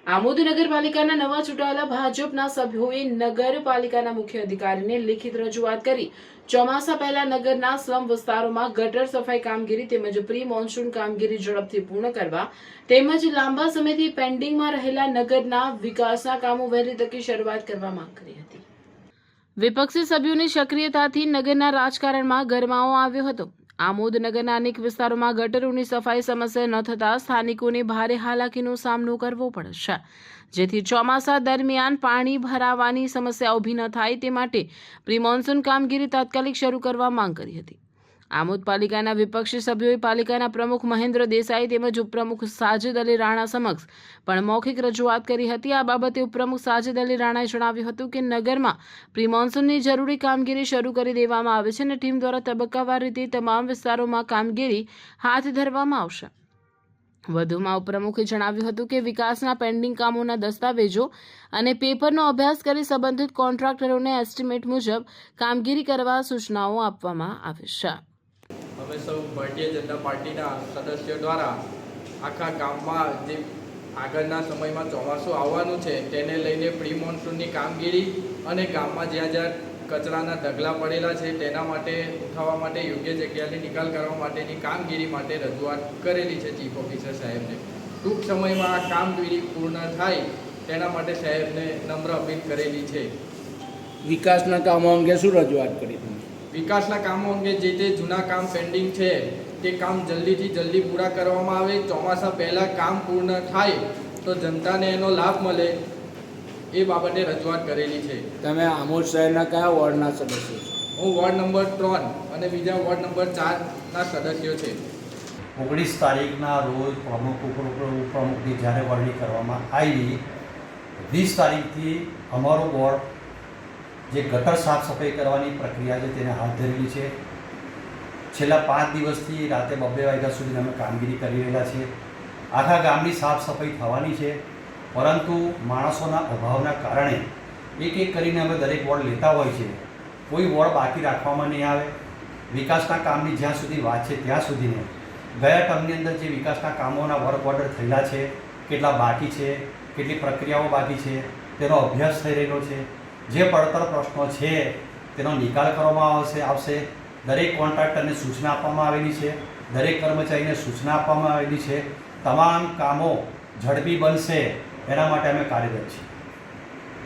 આમોદ નગરપાલિકાના નવા ચૂંટાયેલા ભાજપના સભ્યોએ નગરપાલિકાના મુખ્ય અધિકારીને લિખિત રજૂઆત કરી ચોમાસા પહેલા નગરના સ્લમ વિસ્તારોમાં ગટર સફાઈ કામગીરી તેમજ પ્રી મોન્સૂન કામગીરી ઝડપથી પૂર્ણ કરવા તેમજ લાંબા સમયથી પેન્ડિંગમાં રહેલા નગરના વિકાસના કામો વહેલી તકે શરૂઆત કરવા માંગ કરી હતી। વિપક્ષી સભ્યોની સક્રિયતાથી નગરના રાજકારણમાં ગરમાવો આવ્યો હતો। આમોદ નગરના અનેક વિસ્તારોમાં ગટરોની સફાઈ સમસ્યા ન થતાં સ્થાનિકોને ભારે હાલાકીનો સામનો કરવો પડે છે, જેથી ચોમાસા દરમિયાન પાણી ભરાવાની સમસ્યા ઊભી ન થાય તે માટે પ્રી મોન્સૂન કામગીરી તાત્કાલિક શરૂ કરવા માંગ કરી હતી। આમોદ પાલિકાના વિપક્ષી સભ્યોએ પાલિકાના પ્રમુખ મહેન્દ્ર દેસાઈ તેમજ ઉપપ્રમુખ સાજિદ અલી રાણા સમક્ષ પણ મૌખિક રજૂઆત કરી હતી। આ બાબતે ઉપપ્રમુખ સાજિદ અલી રાણાએ જણાવ્યું હતું કે નગરમાં પ્રી મોન્સૂનની જરૂરી કામગીરી શરૂ કરી દેવામાં આવે છે અને ટીમ દ્વારા તબક્કાવાર રીતે તમામ વિસ્તારોમાં કામગીરી હાથ ધરવામાં આવશે। વધુમાં ઉપપ્રમુખે જણાવ્યું હતું કે વિકાસના પેન્ડિંગ કામોના દસ્તાવેજો અને પેપરનો અભ્યાસ કરી સંબંધિત કોન્ટ્રાક્ટરોને એસ્ટિમેટ મુજબ કામગીરી કરવા સૂચનાઓ આપવામાં આવી છે। અમે સૌ ભારતીય જનતા પાર્ટીના સદસ્યો દ્વારા આખા ગામમાં જે આગળના સમયમાં ચોમાસું આવવાનું છે તેને લઈને પ્રી મોન્સૂનની કામગીરી અને ગામમાં જ્યાં જ્યાં કચરાના ઢગલા પડેલા છે તેના માટે ઉઠાવવા માટે યોગ્ય જગ્યાએ નિકાલ કરવા માટેની કામગીરી માટે રજૂઆત કરેલી છે ચીફ ઓફિસર સાહેબને। ટૂંક સમયમાં આ કામગીરી પૂર્ણ થાય તેના માટે સાહેબને નમ્ર અપીલ કરેલી છે। વિકાસના કામો અંગે શું રજૂઆત કરી તમે? વિકાસના કામો અંગે જે તે જૂના કામ પેન્ડિંગ છે તે કામ જલ્દીથી જલ્દી પૂરા કરવામાં આવે। ચોમાસા પહેલાં કામ પૂર્ણ થાય તો જનતાને એનો લાભ મળે એ બાબતે રજૂઆત કરેલી છે। તમે આમોદ શહેરના કયા વોર્ડના સદસ્યો છો? હું વોર્ડ નંબર 3 અને બીજા વોર્ડ નંબર 4ના સદસ્યો છે। 19 તારીખના રોજ પ્રમુખ ઉપપ્રમુખની જ્યારે વરણી કરવામાં આવી, 20 તારીખથી અમારો વોર્ડ જે ગટર સાફ સફાઈ કરવાની પ્રક્રિયા છે તેને હાથ ધરેલી છે। છેલ્લા 5 દિવસથી રાતે 2 વાગ્યા સુધી અમે કામગીરી કરી રહેલા છીએ। આખા ગામની સાફ સફાઈ થવાની છે, પરંતુ માણસોના અભાવના કારણે એક કરીને અમે દરેક વોર્ડ લેતા હોય છે, કોઈ વોર્ડ બાકી રાખવામાં નહીં આવે। વિકાસના કામની જ્યાં સુધી વાત છે ત્યાં સુધીને ગયા ટર્મની અંદર જે વિકાસના કામોના વર્ક ઓર્ડર થયેલા છે, કેટલા બાકી છે, કેટલી પ્રક્રિયાઓ બાકી છે તેનો અભ્યાસ થઈ રહેલો છે। જે પડતર પ્રશ્નો છે તેનો નિકાલ કરવામાં આવશે। દરેક કોન્ટ્રાક્ટરને સૂચના આપવામાં આવેલી છે, દરેક કર્મચારીને સૂચના આપવામાં આવેલી છે। તમામ કામો ઝડપી બનશે એના માટે અમે કાર્યરત છીએ।